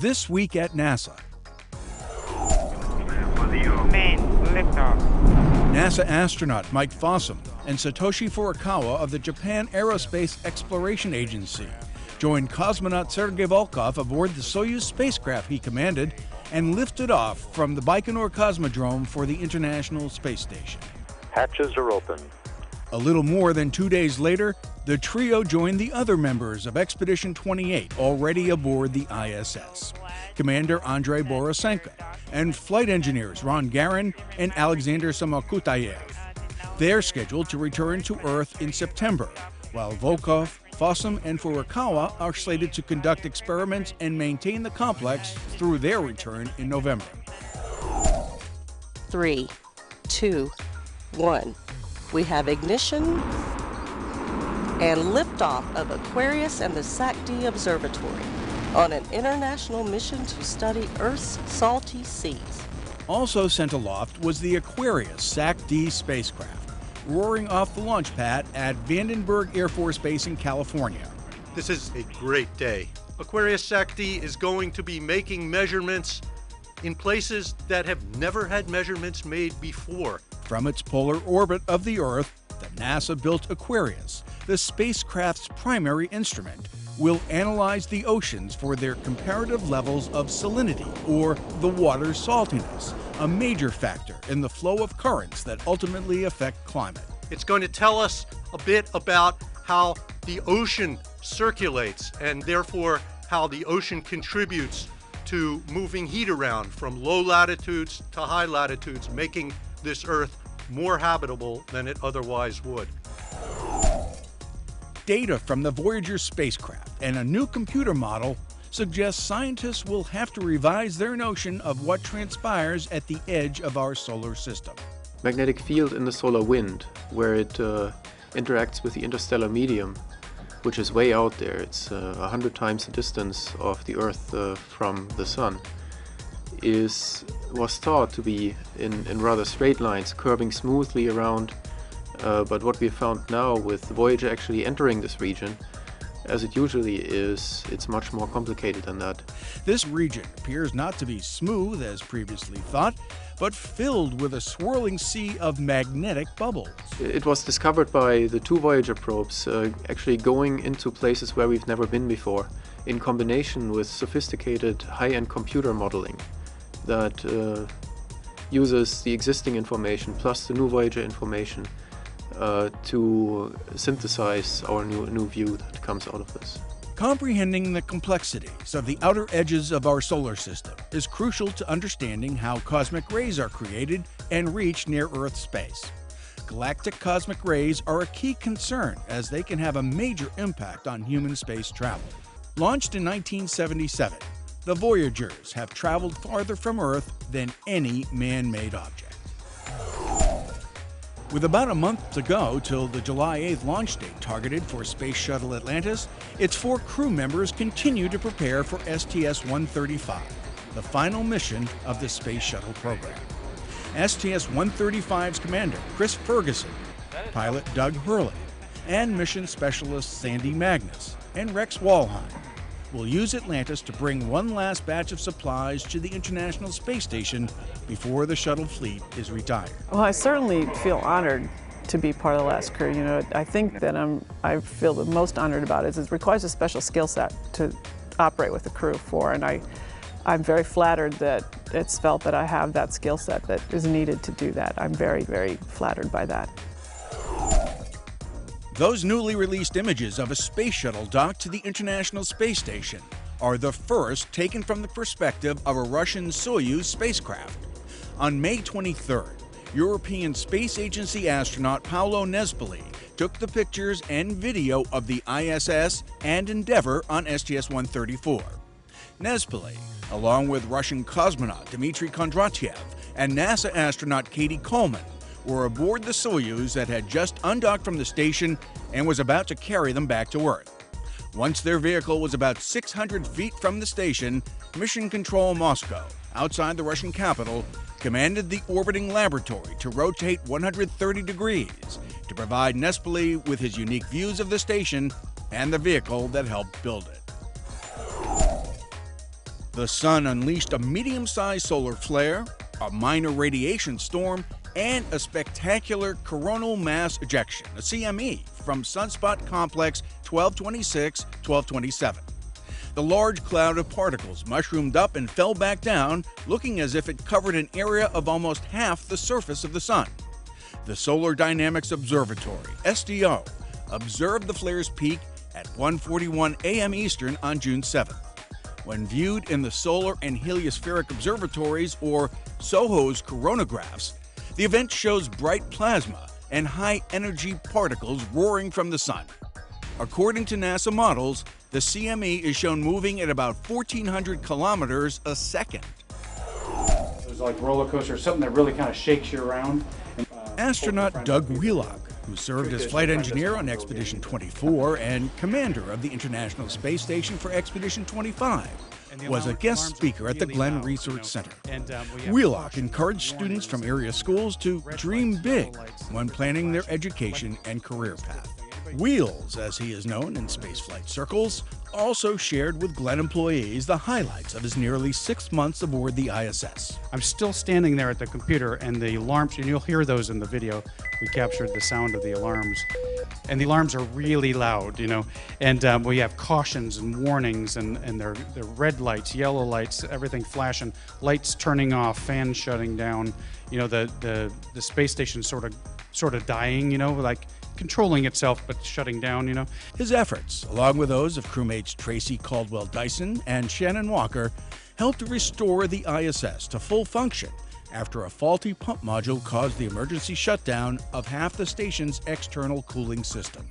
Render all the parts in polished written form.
This week at NASA. Main liftoff. NASA astronaut Mike Fossum and Satoshi Furukawa of the Japan Aerospace Exploration Agency joined cosmonaut Sergei Volkov aboard the Soyuz spacecraft he commanded and lifted off from the Baikonur Cosmodrome for the International Space Station. Hatches are open. A little more than 2 days later, the trio joined the other members of Expedition 28 already aboard the ISS. Commander Andrei Borisenko and flight engineers Ron Garan and Alexander Samokutayev. They're scheduled to return to Earth in September, while Volkov, Fossum, and Furukawa are slated to conduct experiments and maintain the complex through their return in November. 3, 2, 1. We have ignition and liftoff of Aquarius and the SAC-D Observatory on an international mission to study Earth's salty seas. Also sent aloft was the Aquarius SAC-D spacecraft, roaring off the launch pad at Vandenberg Air Force Base in California. This is a great day. Aquarius SAC-D is going to be making measurements in places that have never had measurements made before. From its polar orbit of the Earth, the NASA-built Aquarius, the spacecraft's primary instrument, will analyze the oceans for their comparative levels of salinity, or the water's saltiness, a major factor in the flow of currents that ultimately affect climate. It's going to tell us a bit about how the ocean circulates and therefore how the ocean contributes to moving heat around from low latitudes to high latitudes, making this Earth more habitable than it otherwise would. Data from the Voyager spacecraft and a new computer model suggests scientists will have to revise their notion of what transpires at the edge of our solar system. Magnetic field in the solar wind, where it interacts with the interstellar medium, which is way out there. It's 100 times the distance of the Earth from the Sun, was thought to be in rather straight lines, curving smoothly around. But what we found now with Voyager actually entering this region, as it usually is, it's much more complicated than that. This region appears not to be smooth as previously thought, but filled with a swirling sea of magnetic bubbles. It was discovered by the two Voyager probes actually going into places where we've never been before, in combination with sophisticated high-end computer modeling that uses the existing information plus the new Voyager information to synthesize our new view that comes out of this. Comprehending the complexities of the outer edges of our solar system is crucial to understanding how cosmic rays are created and reach near-Earth space. Galactic cosmic rays are a key concern as they can have a major impact on human space travel. Launched in 1977, the Voyagers have traveled farther from Earth than any man-made object. With about a month to go till the July 8th launch date targeted for Space Shuttle Atlantis, its 4 crew members continue to prepare for STS-135, the final mission of the Space Shuttle program. STS-135's commander, Chris Ferguson, pilot Doug Hurley, and mission specialist Sandy Magnus and Rex Walheim will use Atlantis to bring one last batch of supplies to the International Space Station before the shuttle fleet is retired. Well, I certainly feel honored to be part of the last crew. You know, I think that I feel the most honored about it is it requires a special skill set to operate with the crew for, and I'm very flattered that it's felt that I have that skill set that is needed to do that. I'm very, very flattered by that. Those newly released images of a space shuttle docked to the International Space Station are the first taken from the perspective of a Russian Soyuz spacecraft. On May 23rd, European Space Agency astronaut Paolo Nespoli took the pictures and video of the ISS and Endeavour on STS-134. Nespoli, along with Russian cosmonaut Dmitry Kondratyev and NASA astronaut Katie Coleman, were aboard the Soyuz that had just undocked from the station and was about to carry them back to Earth. Once their vehicle was about 600 feet from the station, Mission Control Moscow, outside the Russian capital, commanded the orbiting laboratory to rotate 130 degrees to provide Nespoli with his unique views of the station and the vehicle that helped build it. The sun unleashed a medium-sized solar flare, a minor radiation storm, and a spectacular coronal mass ejection, a CME, from Sunspot Complex 1226-1227. The large cloud of particles mushroomed up and fell back down, looking as if it covered an area of almost half the surface of the sun. The Solar Dynamics Observatory, SDO, observed the flare's peak at 1:41 a.m. Eastern on June 7th. When viewed in the Solar and Heliospheric Observatories, or SOHO's coronagraphs, the event shows bright plasma and high-energy particles roaring from the sun. According to NASA models, the CME is shown moving at about 1,400 kilometers a second. It was like a roller coaster, something that really kind of shakes you around. Astronaut Doug Wheelock, who served as flight engineer on Expedition 24 and commander of the International Space Station for Expedition 25, was a guest speaker at the Glenn Research Center. Wheelock encouraged students from area schools to dream big when planning their education and career path. Wheels, as he is known in spaceflight circles, also shared with Glenn employees the highlights of his nearly 6 months aboard the ISS. I'm still standing there at the computer, and the alarms, and you'll hear those in the video. We captured the sound of the alarms, and the alarms are really loud, you know, and we have cautions and warnings, and they're red lights, yellow lights, everything flashing, lights turning off, fans shutting down. You know, the space station sort of dying, you know, like controlling itself but shutting down, you know. His efforts, along with those of crewmates Tracy Caldwell Dyson and Shannon Walker, helped to restore the ISS to full function after a faulty pump module caused the emergency shutdown of half the station's external cooling system.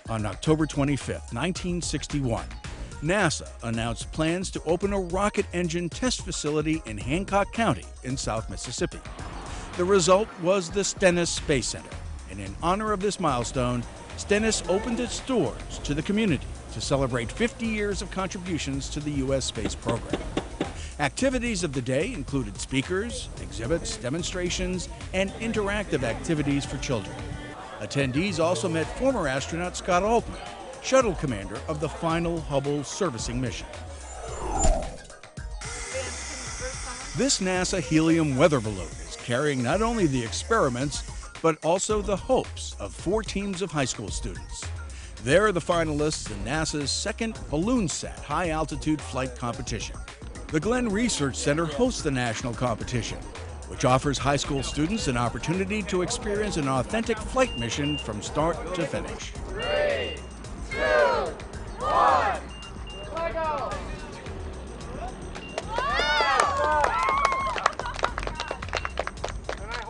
On October 25, 1961, NASA announced plans to open a rocket engine test facility in Hancock County in South Mississippi. The result was the Stennis Space Center, and in honor of this milestone, Stennis opened its doors to the community to celebrate 50 years of contributions to the U.S. space program. Activities of the day included speakers, exhibits, demonstrations, and interactive activities for children. Attendees also met former astronaut Scott Altman, shuttle commander of the final Hubble servicing mission. This NASA helium weather balloon is carrying not only the experiments, but also the hopes of 4 teams of high school students. They're the finalists in NASA's second BalloonSat high-altitude flight competition. The Glenn Research Center hosts the national competition, which offers high school students an opportunity to experience an authentic flight mission from start to finish. 3, 2, 1, let go!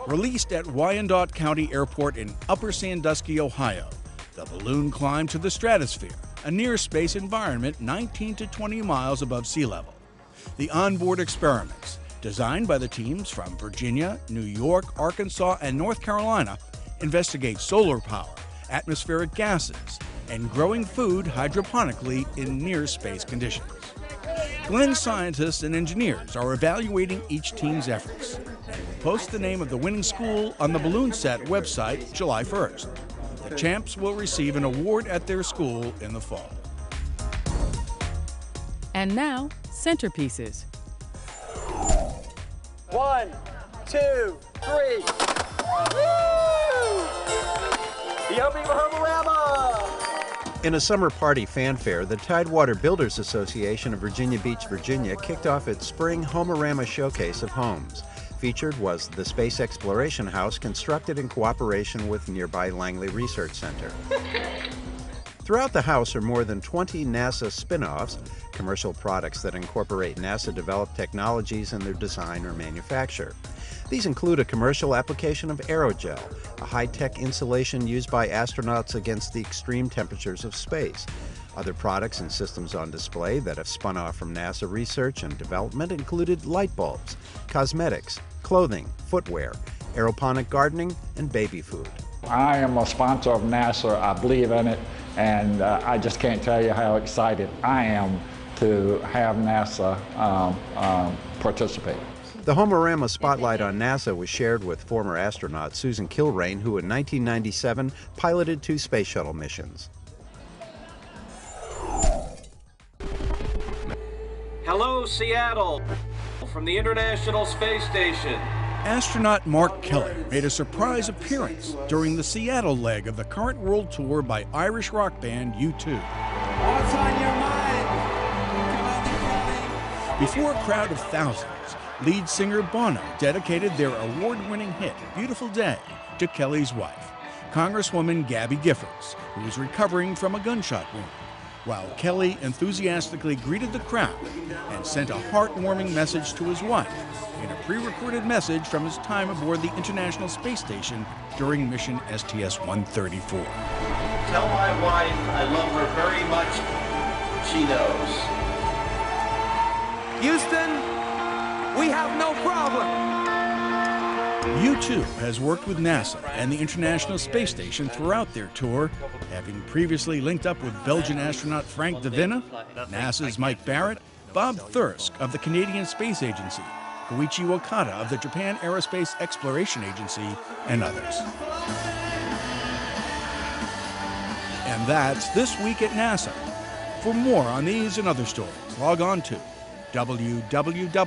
Released at Wyandotte County Airport in Upper Sandusky, Ohio, the balloon climbed to the stratosphere, a near-space environment 19 to 20 miles above sea level. The onboard experiments, designed by the teams from Virginia, New York, Arkansas, and North Carolina, investigate solar power, atmospheric gases, and growing food hydroponically in near-space conditions. Glenn scientists and engineers are evaluating each team's efforts and will post the name of the winning school on the BalloonSat website July 1st. The champs will receive an award at their school in the fall. And now, centerpieces. 1, 2, 3. Woo! Yummy Humorama! In a summer party fanfare, the Tidewater Builders Association of Virginia Beach, Virginia kicked off its spring Homerama showcase of homes. Featured was the Space Exploration House, constructed in cooperation with nearby Langley Research Center. Throughout the house are more than 20 NASA spin-offs, commercial products that incorporate NASA-developed technologies in their design or manufacture. These include a commercial application of aerogel, a high-tech insulation used by astronauts against the extreme temperatures of space. Other products and systems on display that have spun off from NASA research and development included light bulbs, cosmetics, clothing, footwear, aeroponic gardening, and baby food. I am a sponsor of NASA. I believe in it, and I just can't tell you how excited I am to have NASA participate. The Homerama spotlight on NASA was shared with former astronaut Susan Kilrain, who in 1997 piloted 2 space shuttle missions. Hello, Seattle, from the International Space Station. Astronaut Mark Kelly made a surprise appearance during the Seattle leg of the current world tour by Irish rock band U2. What's on your mind? Before a crowd of thousands, lead singer Bono dedicated their award-winning hit, Beautiful Day, to Kelly's wife, Congresswoman Gabby Giffords, who was recovering from a gunshot wound, while Kelly enthusiastically greeted the crowd and sent a heartwarming message to his wife in a pre-recorded message from his time aboard the International Space Station during mission STS-134. Tell my wife I love her very much. She knows. Houston, we have no problem. U2 has worked with NASA and the International Space Station throughout their tour, having previously linked up with Belgian astronaut Frank De Winne, NASA's Mike Barrett, Bob Thirsk of the Canadian Space Agency, Koichi Wakata of the Japan Aerospace Exploration Agency, and others. And that's This Week at NASA. For more on these and other stories, log on to www.nasa.gov.